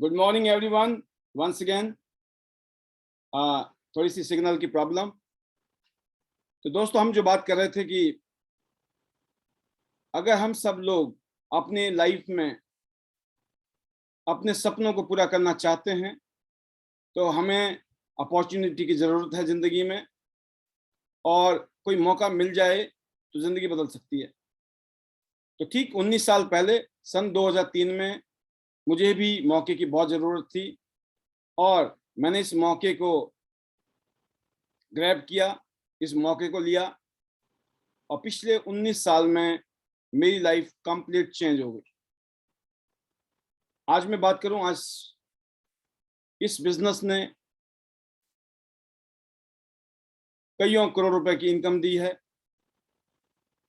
Good morning everyone once again. थोड़ी सी signal की प्रॉब्लम। तो दोस्तों, हम जो बात कर रहे थे कि अगर हम सब लोग अपने लाइफ में अपने सपनों को पूरा करना चाहते हैं तो हमें अपॉर्चुनिटी की ज़रूरत है ज़िंदगी में, और कोई मौका मिल जाए तो ज़िंदगी बदल सकती है। तो ठीक 19 साल पहले सन 2003 में मुझे भी मौके की बहुत ज़रूरत थी, और मैंने इस मौके को ग्रैब किया, इस मौके को लिया, और पिछले 19 साल में मेरी लाइफ कंप्लीट चेंज हो गई। आज मैं बात करूं, आज इस बिजनेस ने कईयों करोड़ रुपए की इनकम दी है,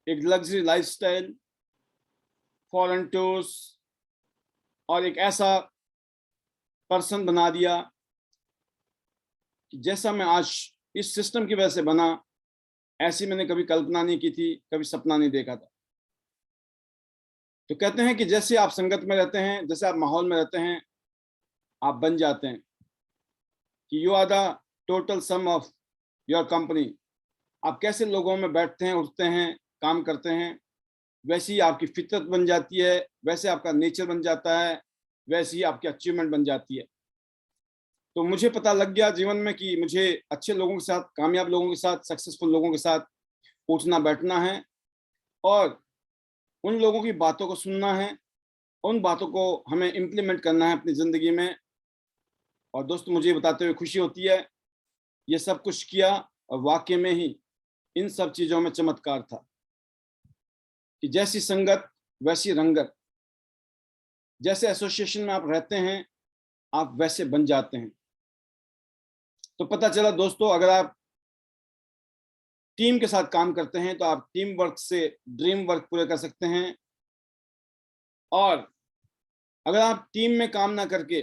एक लग्जरी लाइफस्टाइल, फॉरेन टूर्स, और एक ऐसा पर्सन बना दिया कि जैसा मैं आज इस सिस्टम की वजह से बना, ऐसी मैंने कभी कल्पना नहीं की थी, कभी सपना नहीं देखा था। तो कहते हैं कि जैसे आप संगत में रहते हैं, जैसे आप माहौल में रहते हैं, आप बन जाते हैं, कि you are the total sum of your company. आप कैसे लोगों में बैठते हैं, उठते हैं, काम करते हैं, वैसी आपकी फितरत बन जाती है, वैसे आपका नेचर बन जाता है, वैसी आपकी अचीवमेंट बन जाती है। तो मुझे पता लग गया जीवन में कि मुझे अच्छे लोगों के साथ, कामयाब लोगों के साथ, सक्सेसफुल लोगों के साथ उठना बैठना है, और उन लोगों की बातों को सुनना है, उन बातों को हमें इम्प्लीमेंट करना है अपनी ज़िंदगी में। और दोस्तों, मुझे बताते हुए खुशी होती है, ये सब कुछ किया, और वाकई में ही इन सब चीज़ों में चमत्कार था कि जैसी संगत वैसी रंगत, जैसे एसोसिएशन में आप रहते हैं आप वैसे बन जाते हैं। तो पता चला दोस्तों, अगर आप टीम के साथ काम करते हैं तो आप टीम वर्क से ड्रीम वर्क पूरे कर सकते हैं, और अगर आप टीम में काम ना करके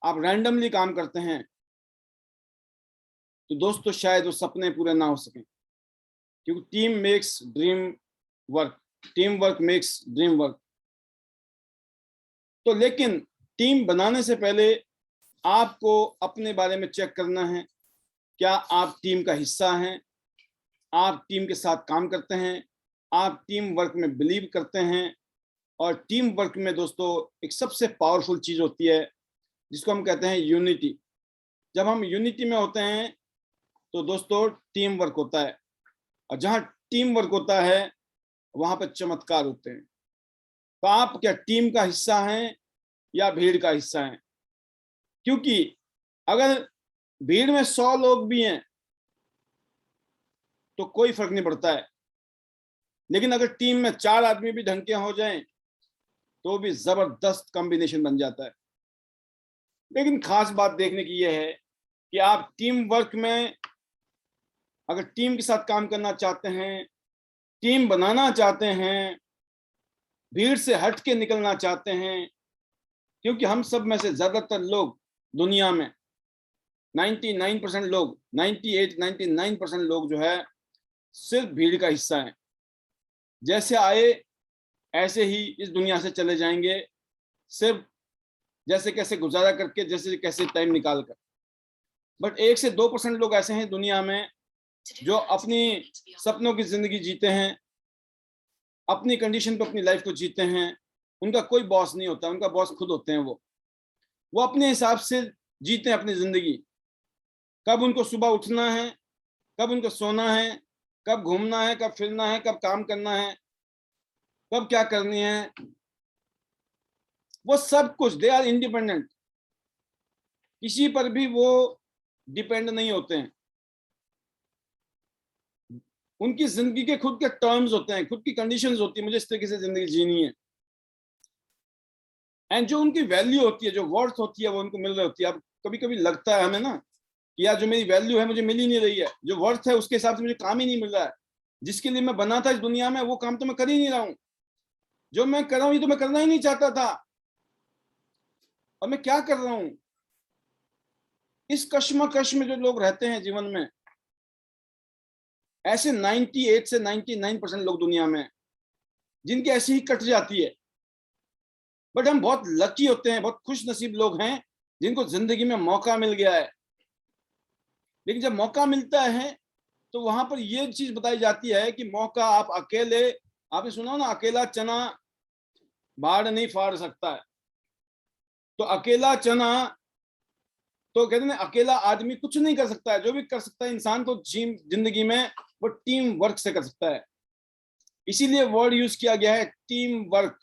आप रैंडमली काम करते हैं तो दोस्तों शायद वो सपने पूरे ना हो सकें, क्योंकि team makes dream work, team work makes dream work. तो लेकिन टीम बनाने से पहले आपको अपने बारे में चेक करना है, क्या आप टीम का हिस्सा हैं, आप टीम के साथ काम करते हैं, आप टीम वर्क में बिलीव करते हैं। और टीम वर्क में दोस्तों एक सबसे पावरफुल चीज होती है जिसको हम कहते हैं यूनिटी। जब हम यूनिटी में होते हैं तो दोस्तों टीम वर्क होता है, और जहां टीम वर्क होता है वहां पर चमत्कार होते हैं। तो आप क्या टीम का हिस्सा हैं या भीड़ का हिस्सा हैं? क्योंकि अगर भीड़ में 100 लोग भी हैं तो कोई फर्क नहीं पड़ता है, लेकिन अगर टीम में 4 आदमी भी ढंग के हो जाएं तो भी जबरदस्त कॉम्बिनेशन बन जाता है। लेकिन खास बात देखने की यह है कि आप टीम वर्क में अगर टीम के साथ काम करना चाहते हैं, टीम बनाना चाहते हैं, भीड़ से हट के निकलना चाहते हैं, क्योंकि हम सब में से ज्यादातर लोग दुनिया में 99% लोग, 99% लोग जो है सिर्फ भीड़ का हिस्सा है। जैसे आए ऐसे ही इस दुनिया से चले जाएंगे, सिर्फ जैसे कैसे गुजारा करके, जैसे कैसे टाइम निकाल कर। बट 1 से 2% लोग ऐसे हैं दुनिया में जो अपनी सपनों की जिंदगी जीते हैं, अपनी कंडीशन पे अपनी लाइफ को जीते हैं। उनका कोई बॉस नहीं होता, उनका बॉस खुद होते हैं। वो अपने हिसाब से जीते हैं अपनी जिंदगी। कब उनको सुबह उठना है, कब उनको सोना है, कब घूमना है, कब फिरना है, कब काम करना है, कब क्या करनी है, वो सब कुछ, दे आर इंडिपेंडेंट। किसी पर भी वो डिपेंड नहीं होते हैं। उनकी जिंदगी के खुद के टर्म्स होते हैं, खुद की कंडीशंस होती है, मुझे इस तरीके से जिंदगी जीनी है। एंड जो उनकी वैल्यू होती है, जो वर्थ होती है, वो उनको मिल रही होती है। अब कभी कभी लगता है हमें ना कि यार जो मेरी वैल्यू है मुझे मिल ही नहीं रही है, जो वर्थ है उसके हिसाब से मुझे काम ही नहीं मिल रहा है, जिसके लिए मैं बना था इस दुनिया में वो काम तो मैं कर ही नहीं रहा हूँ, जो मैं कर रहा हूँ ये तो मैं करना ही नहीं चाहता था, और मैं क्या कर रहा हूँ। इस कश्मकश में जो लोग रहते हैं जीवन में, ऐसे 98 से 99% लोग दुनिया में जिनकी ऐसी ही कट जाती है। बट हम बहुत लकी होते हैं, बहुत खुश नसीब लोग हैं जिनको जिंदगी में मौका मिल गया है। लेकिन जब मौका मिलता है तो वहां पर यह चीज बताई जाती है कि मौका आप अकेले, आपने सुना ना, अकेला चना बाढ़ नहीं फाड़ सकता है। तो अकेला चना, तो कहते हैं अकेला आदमी कुछ नहीं कर सकता है। जो भी कर सकता है इंसान तो जिंदगी में वो टीम वर्क से कर सकता है। इसीलिए वर्ड यूज किया गया है, team work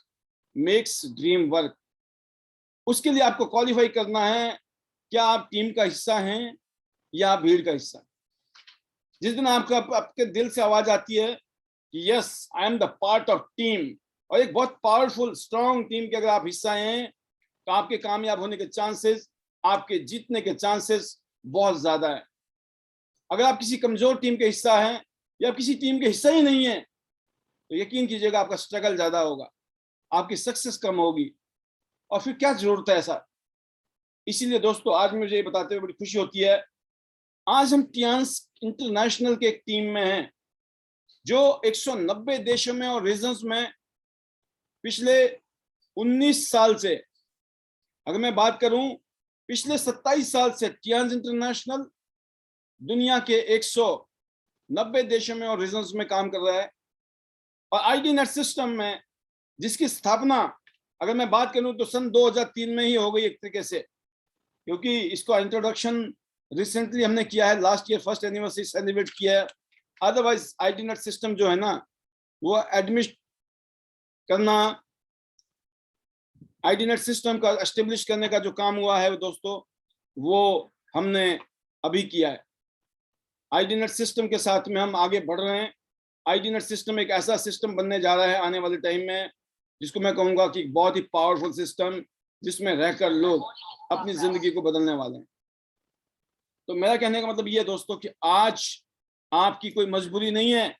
makes dream work. उसके लिए आपको क्वालिफाई करना है, क्या आप टीम का हिस्सा हैं या भीड़ का हिस्सा। जिस दिन आपका आपके दिल से आवाज आती है कि yes I am the part of team, और एक बहुत पावरफुल स्ट्रॉन्ग टीम के अगर आप हिस्सा हैं, तो आपके कामयाब होने के चांसेस, आपके जीतने के चांसेस बहुत ज्यादा है। अगर आप किसी कमजोर टीम के हिस्सा हैं या किसी टीम के हिस्सा ही नहीं है, तो यकीन कीजिएगा आपका स्ट्रगल ज्यादा होगा, आपकी सक्सेस कम होगी, और फिर क्या जरूरत है ऐसा। इसीलिए दोस्तों आज मुझे ये बताते हुए बड़ी खुशी होती है, आज हम टियांस इंटरनेशनल के एक टीम में हैं जो 190 देशों में और रीजन्स में पिछले 19 साल से, अगर मैं बात करूं पिछले 27 साल से टियांस इंटरनेशनल दुनिया के 190 देशों में और रीजन्स में काम कर रहा है। और आईडी नेट सिस्टम में जिसकी स्थापना अगर मैं बात करूं तो सन 2003 में ही हो गई एक तरीके से, क्योंकि इसका इंट्रोडक्शन रिसेंटली हमने किया है, last year first anniversary celebrate किया है। अदरवाइज आईडी नेट सिस्टम जो है ना, वो एडमिट करना, आईडी नेट सिस्टम का एस्टेब्लिश करने का जो काम हुआ है दोस्तों, वो हमने अभी किया है। आईडी नेट सिस्टम के साथ में हम आगे बढ़ रहे हैं। आईडी नेट सिस्टम एक ऐसा सिस्टम बनने जा रहा है आने वाले टाइम में, जिसको मैं कहूंगा कि बहुत ही पावरफुल सिस्टम, जिसमें रहकर लोग अपनी जिंदगी को बदलने वाले हैं। तो मेरा कहने का मतलब ये है दोस्तों कि आज आपकी कोई मजबूरी नहीं है।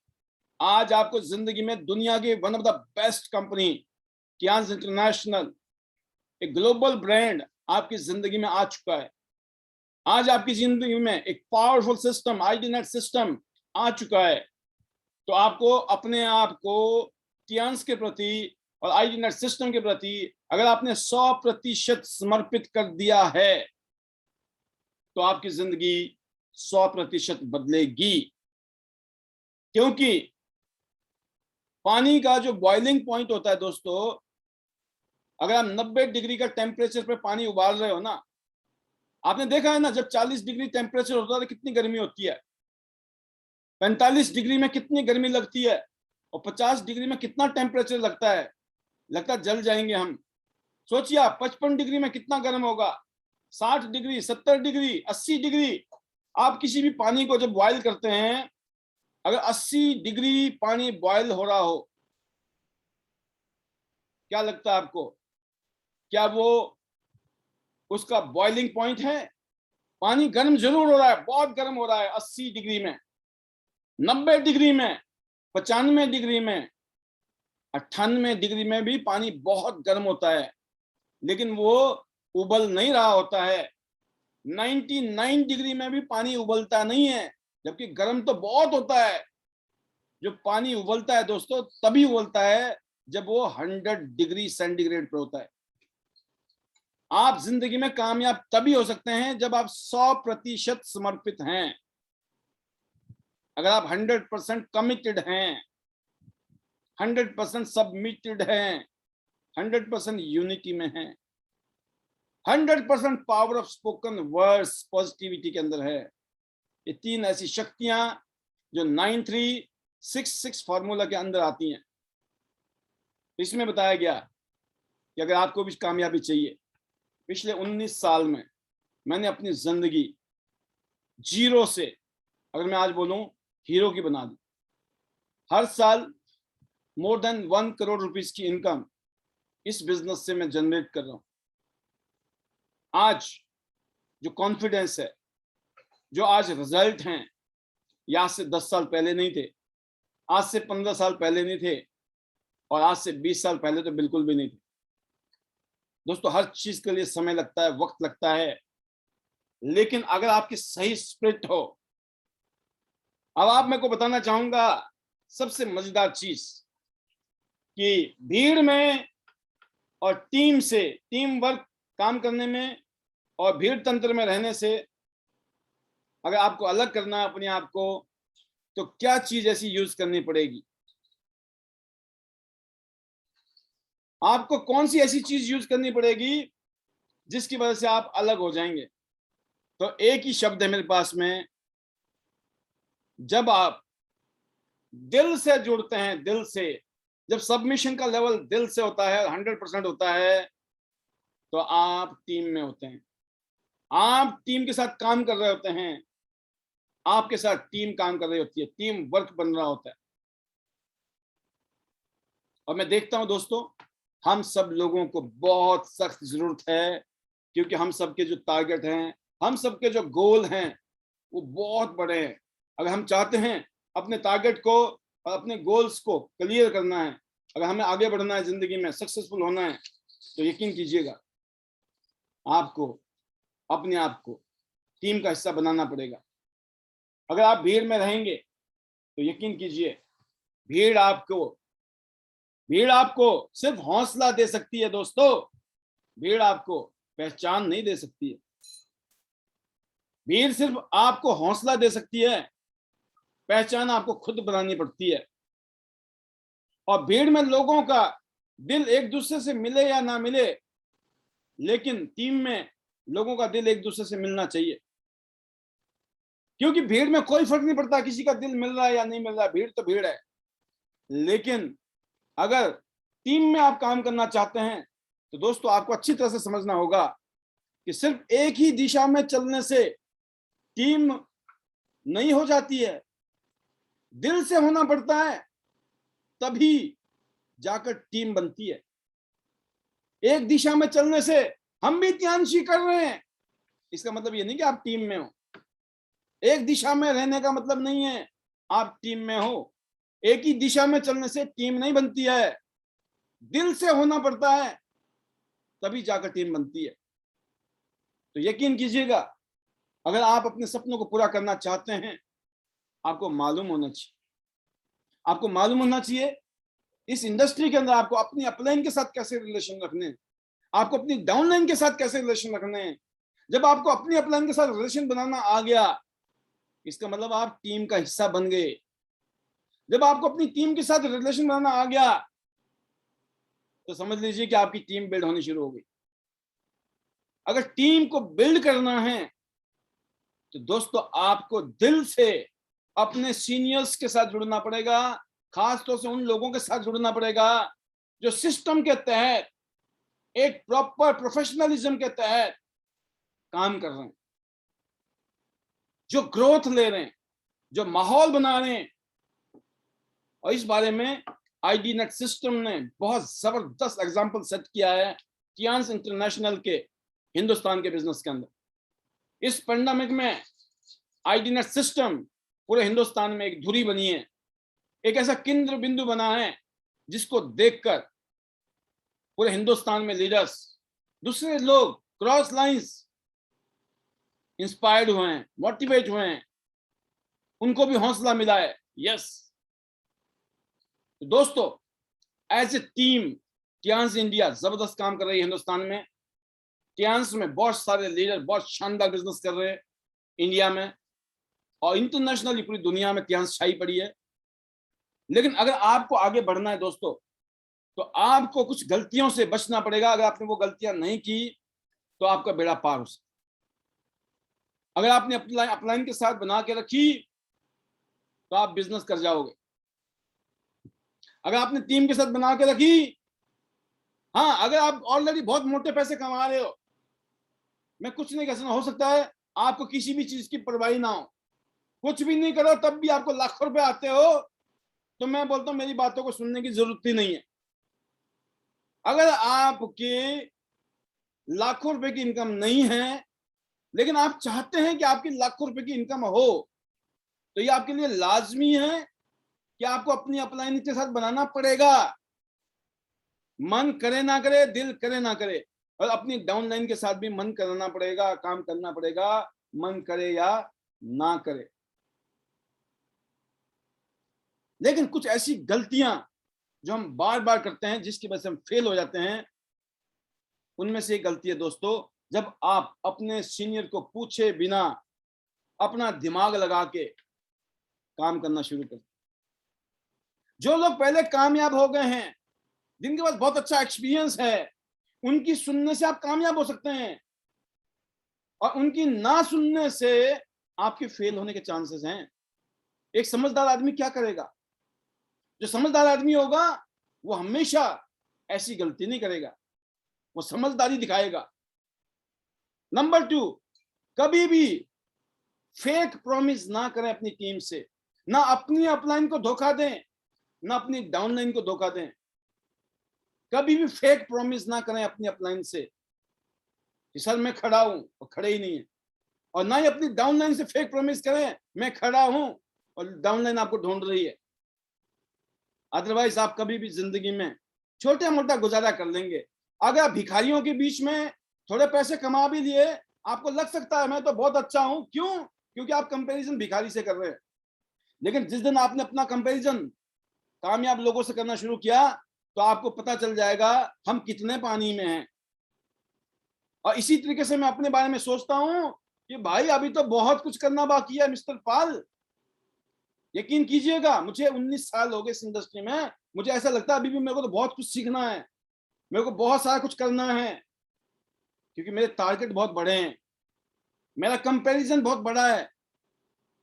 आज आपको जिंदगी में दुनिया की one of the best company Tiens international, एक ग्लोबल ब्रांड आपकी जिंदगी में आ चुका है। आज आपकी जिंदगी में एक powerful system ID net system आ चुका है। तो आपको अपने आप को टियांस के प्रति और आईडी नेट सिस्टम के प्रति अगर आपने 100% समर्पित कर दिया है, तो आपकी जिंदगी 100% बदलेगी। क्योंकि पानी का जो बॉइलिंग पॉइंट होता है दोस्तों, अगर आप 90 डिग्री का टेम्परेचर पे पानी उबाल रहे हो ना, आपने देखा है ना, जब 40 डिग्री टेम्परेचर होता है तो कितनी गर्मी होती है, 45 डिग्री में कितनी गर्मी लगती है, और 50 डिग्री में कितना टेम्परेचर लगता है, लगता है जल जाएंगे हम। सोचिए आप 55 डिग्री में कितना गर्म होगा, 60 डिग्री, 70 डिग्री, 80 डिग्री। आप किसी भी पानी को जब बॉयल करते हैं, अगर 80 डिग्री पानी बॉयल हो रहा हो, क्या लगता है आपको, क्या वो उसका बॉइलिंग पॉइंट है? पानी गर्म जरूर हो रहा है, बहुत गर्म हो रहा है 80 डिग्री में, 90 डिग्री में, 95 डिग्री में, 98 डिग्री में भी पानी बहुत गर्म होता है, लेकिन वो उबल नहीं रहा होता है। 99 डिग्री में भी पानी उबलता नहीं है, जबकि गर्म तो बहुत होता है। जो पानी उबलता है दोस्तों तभी उबलता है जब वो 100 डिग्री सेंटीग्रेड पर होता है। आप जिंदगी में कामयाब तभी हो सकते हैं जब आप 100% समर्पित हैं। अगर आप 100% कमिटेड हैं, 100% सबमिटेड हैं, 100% यूनिटी में हैं, 100% power of spoken words positivity के अंदर है। ये तीन ऐसी शक्तियां जो 9366 फॉर्मूला के अंदर आती हैं। इसमें बताया गया कि अगर आपको भी कामयाबी चाहिए, पिछले 19 साल में मैंने अपनी जिंदगी जीरो से, अगर मैं आज बोलूं, हीरो की बना दी। हर साल मोर देन 1 करोड़ रुपीस की इनकम इस बिजनेस से मैं जनरेट कर रहा हूं। आज जो कॉन्फिडेंस है, जो आज रिजल्ट हैं, ये आज से 10 साल पहले नहीं थे, आज से 15 साल पहले नहीं थे, और आज से 20 साल पहले तो बिल्कुल भी नहीं थे। दोस्तों हर चीज के लिए समय लगता है, वक्त लगता है, लेकिन अगर आपकी सही स्पिरिट हो। अब आप मेरे को बताना चाहूंगा सबसे मजेदार चीज कि भीड़ में और टीम वर्क काम करने में और भीड़ तंत्र में रहने से अगर आपको अलग करना है अपने आप को, तो क्या चीज ऐसी यूज करनी पड़ेगी? आपको कौन सी ऐसी चीज यूज करनी पड़ेगी जिसकी वजह से आप अलग हो जाएंगे? तो एक ही शब्द है मेरे पास में, जब आप दिल से जुड़ते हैं, दिल से, जब सबमिशन का लेवल दिल से होता है, 100% होता है, तो आप टीम में होते हैं, आप टीम के साथ काम कर रहे होते हैं, आपके साथ टीम काम कर रही होती है, टीम वर्क बन रहा होता है। और मैं देखता हूं दोस्तों, हम सब लोगों को बहुत सख्त जरूरत है, क्योंकि हम सबके जो टारगेट हैं, हम सबके जो गोल हैं, वो बहुत बड़े हैं। अगर हम चाहते हैं अपने टारगेट को और अपने गोल्स को क्लियर करना है, अगर हमें आगे बढ़ना है, जिंदगी में सक्सेसफुल होना है, तो यकीन कीजिएगा आपको अपने आप को टीम का हिस्सा बनाना पड़ेगा। अगर आप भीड़ में रहेंगे तो यकीन कीजिए भीड़ आपको सिर्फ हौसला दे सकती है दोस्तों, भीड़ आपको पहचान नहीं दे सकती है। भीड़ सिर्फ आपको हौसला दे सकती है, पहचान आपको खुद बनानी पड़ती है। और भीड़ में लोगों का दिल एक दूसरे से मिले या ना मिले, लेकिन टीम में लोगों का दिल एक दूसरे से मिलना चाहिए, क्योंकि भीड़ में कोई फर्क नहीं पड़ता किसी का दिल मिल रहा है या नहीं मिल रहा है, भीड़ तो भीड़ है। लेकिन अगर टीम में आप काम करना चाहते हैं तो दोस्तों आपको अच्छी तरह से समझना होगा कि सिर्फ एक ही दिशा में चलने से टीम नहीं हो जाती है, दिल से होना पड़ता है, तभी जाकर टीम बनती है। एक दिशा में चलने से हम भी त्यांशी कर रहे हैं, इसका मतलब ये नहीं कि आप टीम में हो। एक दिशा में रहने का मतलब नहीं है आप टीम में हो। एक ही दिशा में चलने से टीम नहीं बनती है, दिल से होना पड़ता है, तभी जाकर टीम बनती है। तो यकीन कीजिएगा, अगर आप अपने सपनों को पूरा करना चाहते हैं, आपको मालूम होना चाहिए इस इंडस्ट्री के अंदर आपको अपनी अपलाइन के साथ कैसे रिलेशन रखने हैं, आपको अपनी डाउनलाइन के साथ कैसे रिलेशन रखने हैं। जब आपको अपनी अपलाइन के साथ रिलेशन बनाना आ गया, इसका मतलब आप टीम का हिस्सा बन गए। जब आपको अपनी टीम के साथ रिलेशन बनाना आ गया, तो समझ लीजिए कि आपकी टीम बिल्ड होनी शुरू हो गई। अगर टीम को बिल्ड करना है तो दोस्तों आपको दिल से अपने सीनियर्स के साथ जुड़ना पड़ेगा, खासतौर से उन लोगों के साथ जुड़ना पड़ेगा जो सिस्टम के तहत, एक प्रॉपर प्रोफेशनलिज्म के तहत काम कर रहे हैं, जो ग्रोथ ले रहे हैं, जो माहौल बना रहे हैं। और इस बारे में आईडी-नेट सिस्टम ने बहुत जबरदस्त एग्जांपल सेट किया है टियांस इंटरनेशनल के हिंदुस्तान के बिजनेस के अंदर। इस पेंडेमिक में आईडी-नेट सिस्टम पूरे हिंदुस्तान में एक धुरी बनी है, एक ऐसा केंद्र बिंदु बना है जिसको देखकर पूरे हिंदुस्तान में लीडर्स, दूसरे लोग क्रॉस लाइंस इंस्पायर्ड हुए हैं, मोटिवेट हुए हैं, उनको भी हौसला मिला है। यस दोस्तों, as a team Tiens India जबरदस्त काम कर रही है हिंदुस्तान में। टियांस में बहुत सारे लीडर बहुत शानदार बिजनेस कर रहे हैं इंडिया में, और इंटरनेशनली पूरी दुनिया में टियांस छाई पड़ी है। लेकिन अगर आपको आगे बढ़ना है दोस्तों, तो आपको कुछ गलतियों से बचना पड़ेगा। अगर आपने वो गलतियां नहीं की तो आपका बेड़ा पार हो सकता। अगर आपने अपलाइन के साथ बना के रखी तो आप बिजनेस कर जाओगे। अगर आपने टीम के साथ बना के रखी, हाँ, अगर आप ऑलरेडी बहुत मोटे पैसे कमा रहे हो, मैं कुछ नहीं कह सकता, हो सकता है आपको किसी भी चीज की परवाही ना हो, कुछ भी नहीं करो तब भी आपको लाखों रुपए आते हो, तो मैं बोलता हूं मेरी बातों को सुनने की जरूरत ही नहीं है। अगर आपके लाखों रुपए की इनकम नहीं है, लेकिन आप चाहते हैं कि आपकी लाखों रुपए की इनकम हो, तो ये आपके लिए लाजमी है कि आपको अपनी अपलाइन के साथ बनाना पड़ेगा। मन करे ना करे, दिल करे ना करे, और अपनी डाउनलाइन के साथ भी मन करना पड़ेगा, काम करना पड़ेगा, मन करे या ना करे। लेकिन कुछ ऐसी गलतियां जो हम बार बार करते हैं, जिसकी वजह से हम फेल हो जाते हैं, उनमें से एक गलती है दोस्तों, जब आप अपने सीनियर को पूछे बिना अपना दिमाग लगा के काम करना शुरू करते। जो लोग पहले कामयाब हो गए हैं, जिनके पास बहुत अच्छा एक्सपीरियंस है, उनकी सुनने से आप कामयाब हो सकते हैं, और उनकी ना सुनने से आपके फेल होने के चांसेस हैं। एक समझदार आदमी क्या करेगा? जो समझदार आदमी होगा वो हमेशा ऐसी गलती नहीं करेगा, वो समझदारी दिखाएगा। नंबर 2, कभी भी फेक प्रॉमिस ना करें अपनी टीम से। ना अपनी अपलाइन को धोखा दें, ना अपनी डाउनलाइन को धोखा दें। कभी भी फेक प्रॉमिस ना करें अपनी अपलाइन से कि सर मैं खड़ा हूं, और खड़े ही नहीं है। और ना ही अपनी डाउनलाइन से फेक प्रॉमिस करें मैं खड़ा हूं और डाउनलाइन आपको ढूंढ रही है। अदरवाइज आप कभी भी जिंदगी में छोटा मोटा गुजारा कर लेंगे। अगर भिखारियों के बीच में थोड़े पैसे कमा भी लिए, आपको लग सकता है मैं तो बहुत अच्छा हूं। क्यों? क्योंकि आप कंपैरिजन भिखारी से कर रहे हैं। लेकिन जिस दिन आपने अपना कंपैरिजन कामयाब लोगों से करना शुरू किया, तो आपको पता चल जाएगा हम कितने पानी में हैं। और इसी तरीके से मैं अपने बारे में सोचता हूं कि भाई अभी तो बहुत कुछ करना बाकी है मिस्टर पाल। यकीन कीजिएगा, मुझे 19 साल हो गए इस इंडस्ट्री में। मुझे ऐसा लगता है अभी भी मेरे को तो बहुत कुछ सीखना है, मेरे को बहुत सारा कुछ करना है, क्योंकि मेरे टारगेट बहुत बड़े हैं, मेरा कंपैरिजन बहुत बड़ा है।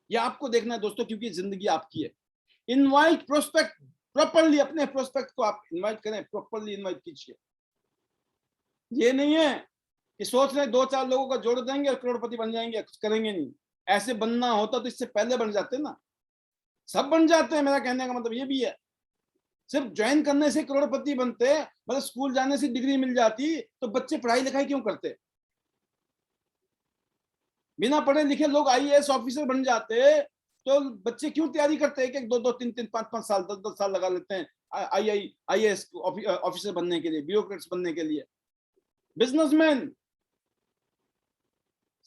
ये आपको देखना है दोस्तों, क्योंकि जिंदगी आपकी है। इनवाइट प्रोस्पेक्ट प्रॉपरली, अपने प्रोस्पेक्ट को आप इनवाइट करें, प्रॉपरली इनवाइट कीजिए। ये नहीं है कि सोच रहे 2-4 लोगों का जोड़ देंगे और करोड़पति बन जाएंगे, कुछ करेंगे नहीं। ऐसे बनना होता तो इससे पहले बन जाते ना, सब बन जाते हैं। मेरा कहने का मतलब ये भी है, सिर्फ ज्वाइन करने से करोड़पति बनते, मतलब स्कूल जाने से डिग्री मिल जाती, तो बच्चे पढ़ाई लिखाई क्यों करते? बिना पढ़े लिखे लोग आईएएस ऑफिसर बन जाते, तो बच्चे क्यों तैयारी करते हैं? 1-2, 3-3, 5-5 साल, 10-10 साल लगा लेते हैं आईएएस ऑफिसर बनने के लिए, ब्यूरोक्रेट्स बनने के लिए। बिजनेसमैन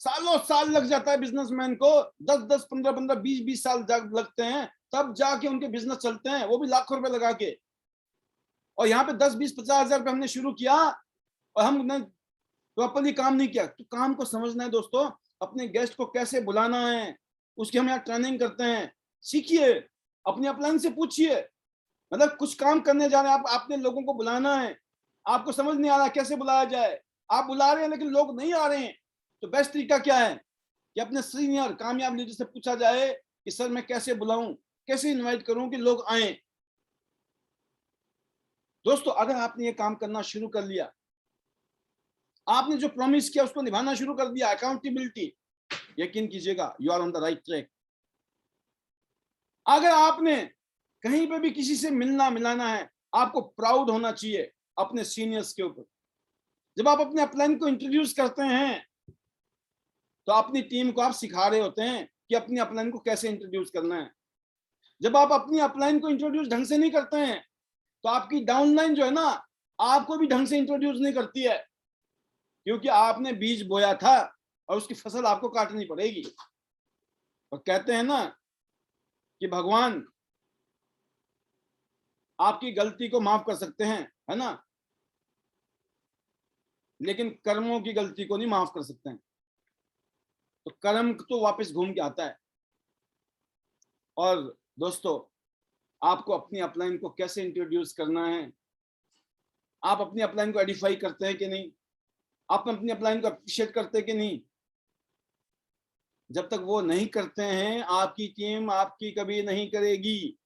सालों साल लग जाता है बिजनेसमैन को, 10-10, 15-15, 20-20 साल लगते हैं, तब जाके उनके बिजनेस चलते हैं, वो भी लाखों रुपए लगा के। और यहाँ पे 10-20-50 हजार रुपए हमने शुरू किया और हमने प्रॉपरली काम नहीं किया। तो काम को समझना है दोस्तों, अपने गेस्ट को कैसे बुलाना है, उसकी हम यहाँ ट्रेनिंग करते हैं। सीखिए, अपनी अपलाइन से पूछिए। मतलब कुछ काम करने जा रहे हैं आप, आपने लोगों को बुलाना है, आपको समझ नहीं आ रहा कैसे बुलाया जाए, आप बुला रहे हैं लेकिन लोग नहीं आ रहे हैं, तो बेस्ट तरीका क्या है कि अपने सीनियर कामयाब लीडर से पूछा जाए कि सर मैं कैसे बुलाऊं, कैसे इनवाइट करूं कि लोग आए। दोस्तों अगर आपने ये काम करना शुरू कर लिया, आपने जो प्रॉमिस किया उसको निभाना शुरू कर दिया, अकाउंटेबिलिटी, यकीन कीजिएगा you are on the right track. अगर आपने कहीं पे भी किसी से मिलना मिलाना है, आपको प्राउड होना चाहिए अपने सीनियर्स के ऊपर। जब आप अपने अपलाइन को इंट्रोड्यूस करते हैं, तो अपनी टीम को आप सिखा रहे होते हैं कि अपनी अपलाइन को कैसे इंट्रोड्यूस करना है। जब आप अपनी अपलाइन को इंट्रोड्यूस ढंग से नहीं करते हैं, तो आपकी डाउनलाइन जो है ना, आपको भी ढंग से इंट्रोड्यूस नहीं करती है, क्योंकि आपने बीज बोया था और उसकी फसल आपको काटनी पड़ेगी। और कहते हैं ना कि भगवान आपकी गलती को माफ कर सकते हैं, है ना, लेकिन कर्मों की गलती को नहीं माफ कर सकते हैं। तो कर्म तो वापस घूम के आता है। और दोस्तों आपको अपनी अपलाइन को कैसे इंट्रोड्यूस करना है, आप अपनी अपलाइन को एडिफाई करते हैं कि नहीं, आप अपनी अपलाइन को अप्रिशिएट करते हैं कि नहीं? जब तक वो नहीं करते हैं, आपकी टीम आपकी कभी नहीं करेगी।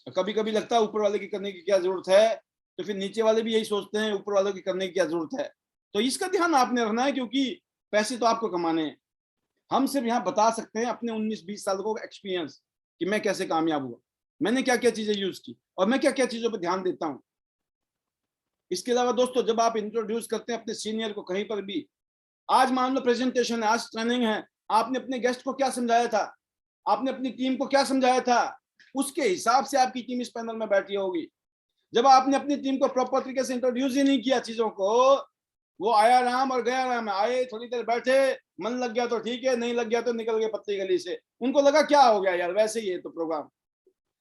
कभी कभी लगता है ऊपर वाले की करने की क्या जरूरत है, तो फिर नीचे वाले भी यही सोचते हैं ऊपर वालों की करने की क्या जरूरत है। तो इसका ध्यान आपने रखना है, क्योंकि पैसे तो आपको कमाने हैं। हम सिर्फ यहाँ बता सकते हैं अपने 19-20 साल को एक्सपीरियंस कि मैं कैसे कामयाब हुआ, मैंने क्या क्या चीजें यूज की और मैं क्या क्या चीजों पर ध्यान देता हूँ। इसके अलावा दोस्तों जब आप इंट्रोड्यूस करते हैं अपने सीनियर को कहीं पर भी, आज मान लो प्रेजेंटेशन है, आज ट्रेनिंग है, आपने अपने गेस्ट को क्या समझाया था, आपने अपनी टीम को क्या समझाया था, उसके हिसाब से आपकी टीम इस पैनल में बैठी होगी। जब आपने अपनी टीम को प्रॉपर तरीके से इंट्रोड्यूस ही नहीं किया चीजों को, वो आया राम और गया राम है। आए थोड़ी देर बैठे, मन लग गया तो ठीक है, नहीं लग गया तो निकल गए पत्ती गली से। उनको लगा क्या हो गया यार, वैसे ही है तो प्रोग्राम।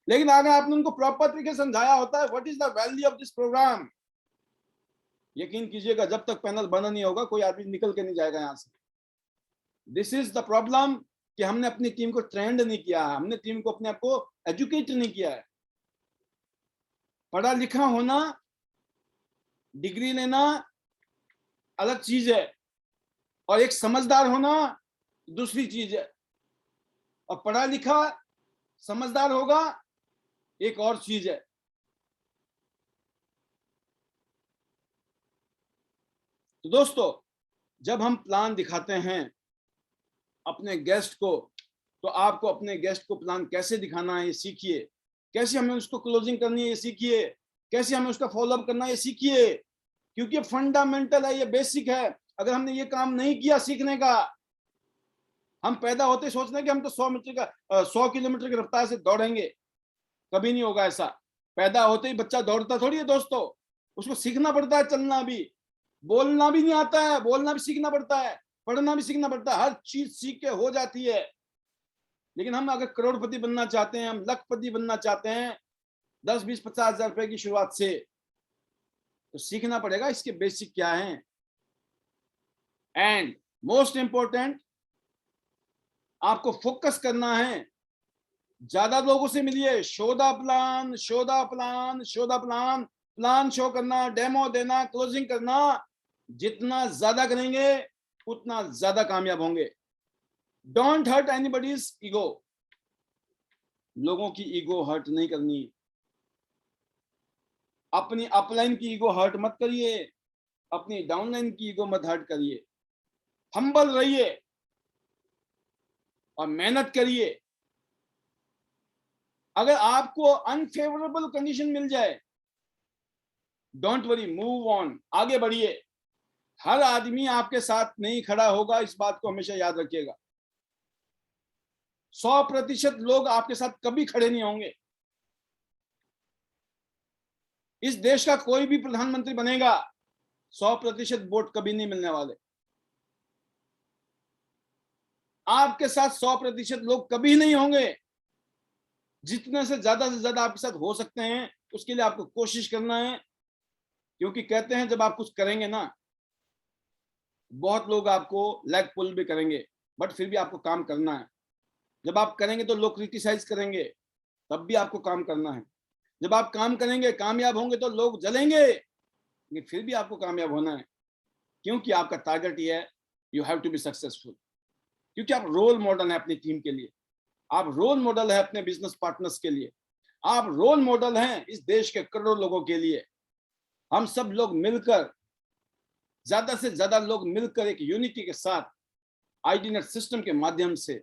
लेकिन अगर आपने उनको प्रॉपर तरीके से समझाया होता है what is the value of this program, यकीन कीजिएगा जब तक पैनल बना नहीं होगा कोई आदमी निकल के नहीं जाएगा यहां से। दिस इज द प्रॉब्लम कि हमने अपनी टीम को ट्रेंड नहीं किया है, हमने टीम को अपने आप को एजुकेट नहीं किया है। पढ़ा लिखा होना, डिग्री लेना अलग चीज है, और एक समझदार होना दूसरी चीज है। और पढ़ा लिखा समझदार होगा एक और चीज है। तो दोस्तों, जब हम प्लान दिखाते हैं अपने गेस्ट को, तो आपको अपने गेस्ट को प्लान कैसे दिखाना है ये सीखिए, कैसे हमें उसको क्लोजिंग करनी है ये सीखिए, कैसे हमें उसका फॉलोअप करना है ये सीखिए, क्योंकि ये फंडामेंटल है, ये बेसिक है। अगर हमने ये काम नहीं किया सीखने का, हम पैदा होते सोचते हैं कि हम तो 100 किलोमीटर की रफ्तार से दौड़ेंगे, कभी नहीं होगा ऐसा। पैदा होते ही बच्चा दौड़ता थोड़ी है दोस्तों, उसको सीखना पड़ता है, चलना भी, बोलना भी नहीं आता है, बोलना भी सीखना पड़ता है, पढ़ना भी सीखना पड़ता है, हर चीज सीख के हो जाती है। लेकिन हम अगर करोड़पति बनना चाहते हैं, हम लखपति बनना चाहते हैं 10, 20, 50 हजार रुपए की शुरुआत से, तो सीखना पड़ेगा इसके बेसिक क्या हैं। एंड मोस्ट इंपॉर्टेंट, आपको फोकस करना है, ज्यादा लोगों से मिलिए, show the plan, show the plan, show the plan, plan show करना, डेमो देना, क्लोजिंग करना। जितना ज्यादा करेंगे उतना ज्यादा कामयाब होंगे। डोंट हर्ट एनीबॉडीज ईगो, लोगों की ईगो हर्ट नहीं करनी। अपनी अपलाइन की ईगो हर्ट मत करिए, अपनी डाउनलाइन की ईगो मत हर्ट करिए। हम्बल रहिए और मेहनत करिए। अगर आपको अनफेवरेबल कंडीशन मिल जाए, डोंट वरी, मूव ऑन, आगे बढ़िए। हर आदमी आपके साथ नहीं खड़ा होगा, इस बात को हमेशा याद रखिएगा। 100% लोग आपके साथ कभी खड़े नहीं होंगे। इस देश का कोई भी प्रधानमंत्री बनेगा, 100% वोट कभी नहीं मिलने वाले। आपके साथ 100% लोग कभी नहीं होंगे। जितने से ज्यादा आपके साथ हो सकते हैं उसके लिए आपको कोशिश करना है, क्योंकि कहते हैं जब आप कुछ करेंगे ना, बहुत लोग आपको लेग पुल भी करेंगे, बट फिर भी आपको काम करना है। जब आप करेंगे तो लोग क्रिटिसाइज करेंगे, तब भी आपको काम करना है। जब आप काम करेंगे, कामयाब होंगे तो लोग जलेंगे, लेकिन फिर भी आपको कामयाब होना है, क्योंकि आपका टारगेट ये है, you have to be successful. क्योंकि आप रोल मॉडल हैं अपनी टीम के लिए, आप रोल मॉडल हैं अपने बिजनेस पार्टनर्स के लिए, आप रोल मॉडल हैं इस देश के करोड़ों लोगों के लिए। हम सब लोग मिलकर, ज्यादा से ज्यादा लोग मिलकर एक यूनिटी के साथ आईडीनेट सिस्टम के माध्यम से,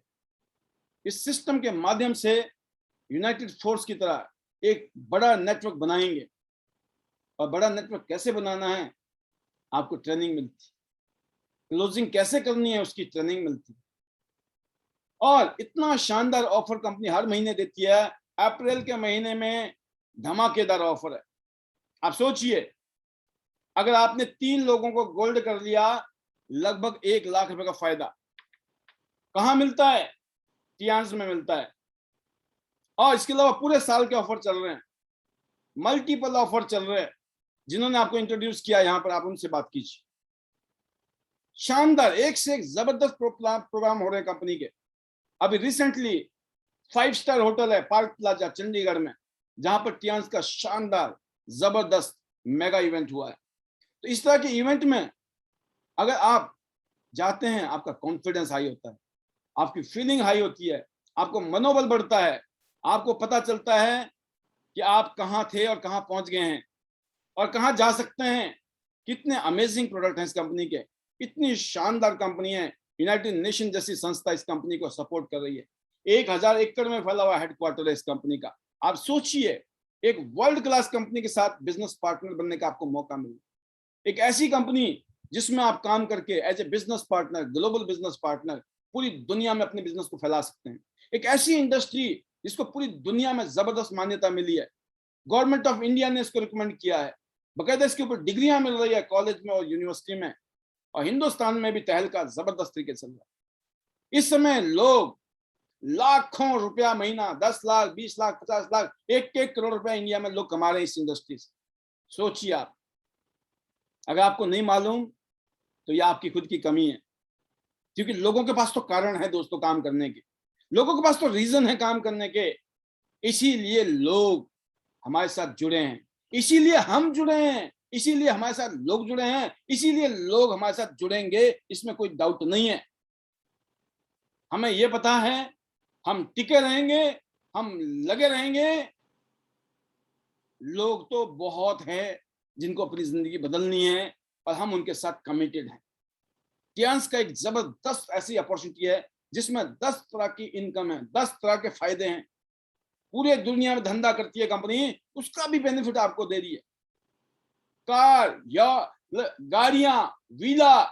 इस सिस्टम के माध्यम से यूनाइटेड फोर्स की तरह एक बड़ा नेटवर्क बनाएंगे। और बड़ा नेटवर्क कैसे बनाना है, आपको ट्रेनिंग मिलती, क्लोजिंग कैसे करनी है उसकी ट्रेनिंग मिलती। और इतना शानदार ऑफर कंपनी हर महीने देती है। अप्रैल के महीने में धमाकेदार ऑफर है। आप सोचिए, अगर आपने 3 लोगों को गोल्ड कर लिया, लगभग 1 लाख रुपए का फायदा। कहां मिलता है? टियांस में मिलता है। और इसके अलावा पूरे साल के ऑफर चल रहे हैं, मल्टीपल ऑफर चल रहे हैं। जिन्होंने आपको इंट्रोड्यूस किया यहां पर, आप उनसे बात कीजिए। शानदार, एक से एक जबरदस्त प्रोग्राम हो रहे हैं कंपनी के। अभी रिसेंटली 5 स्टार होटल है पार्क प्लाजा चंडीगढ़ में, जहां पर टियांस का शानदार जबरदस्त मेगा इवेंट हुआ है। तो इस तरह के इवेंट में अगर आप जाते हैं, आपका कॉन्फिडेंस हाई होता है, आपकी फीलिंग हाई होती है, आपको मनोबल बढ़ता है, आपको पता चलता है कि आप कहां थे और कहां पहुंच गए हैं और कहां जा सकते हैं। कितने अमेजिंग प्रोडक्ट हैं इस कंपनी के, इतनी शानदार कंपनी है। यूनाइटेड नेशन जैसी संस्था इस कंपनी को सपोर्ट कर रही है। 1000 एकड़ में फैला हुआ हेडक्वार्टर है इस कंपनी का। आप सोचिए, एक वर्ल्ड क्लास कंपनी के साथ बिजनेस पार्टनर बनने का आपको मौका मिले। एक ऐसी कंपनी जिसमें आप काम करके as a business partner, global business partner, पूरी दुनिया में अपने बिजनेस को फैला सकते हैं। एक ऐसी इंडस्ट्री जिसको पूरी दुनिया में जबरदस्त मान्यता मिली है। गवर्नमेंट ऑफ इंडिया ने इसको रिकमेंड किया है, बकायदा इसके ऊपर डिग्रियां मिल रही है कॉलेज में और यूनिवर्सिटी में, और हिंदुस्तान में भी तहलका जबरदस्त तरीके से चल रहा है। इस समय लोग लाखों रुपया महीना, 10 लाख, 20 लाख, 50 लाख, 1 करोड़ रुपया इंडिया में लोग कमा रहे हैं इस इंडस्ट्री से। सोचिए आप, अगर आपको नहीं मालूम तो यह आपकी खुद की कमी है, क्योंकि लोगों के पास तो कारण है दोस्तों काम करने के, लोगों के पास तो रीजन है काम करने के, इसीलिए लोग हमारे साथ जुड़े हैं, इसीलिए हम जुड़े हैं, इसीलिए हमारे साथ लोग जुड़े हैं, इसीलिए लोग हमारे साथ जुड़ेंगे, इसमें कोई डाउट नहीं है। हमें यह पता है हम टिके रहेंगे, हम लगे रहेंगे। लोग तो बहुत हैं जिनको अपनी जिंदगी बदलनी है और हम उनके साथ कमिटेड हैं। टियांस का एक जबरदस्त ऐसी अपॉर्चुनिटी है जिसमें 10 तरह की इनकम है, 10 तरह के फायदे हैं। पूरे दुनिया में धंधा करती है कंपनी, उसका भी बेनिफिट आपको दे रही है। कार या गाड़ियां, वीला,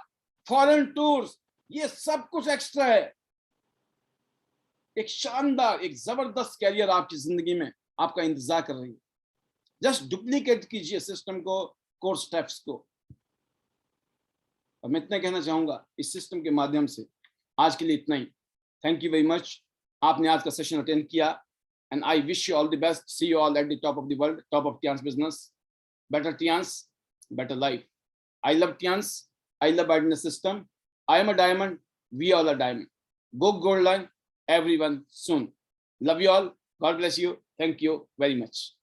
फॉरेन टूर्स, ये सब कुछ एक्स्ट्रा है। एक शानदार, एक जबरदस्त कैरियर आपकी जिंदगी में आपका इंतजार कर रही है। जस्ट डुप्लीकेट कीजिए सिस्टम को, कोर्स स्टेप्स को। और मैं इतना कहना चाहूंगा इस सिस्टम के माध्यम से। आज के लिए इतना ही। थैंक यू वेरी मच, आपने आज का सेशन अटेंड किया, and I wish you all the best. See you all at the top of the world, top of Tiens business. Better Tiens, better life. I love Tians. I love business system. I am a diamond. We all are diamond. Go gold line, everyone soon. Love you all. God bless you. Thank you very much.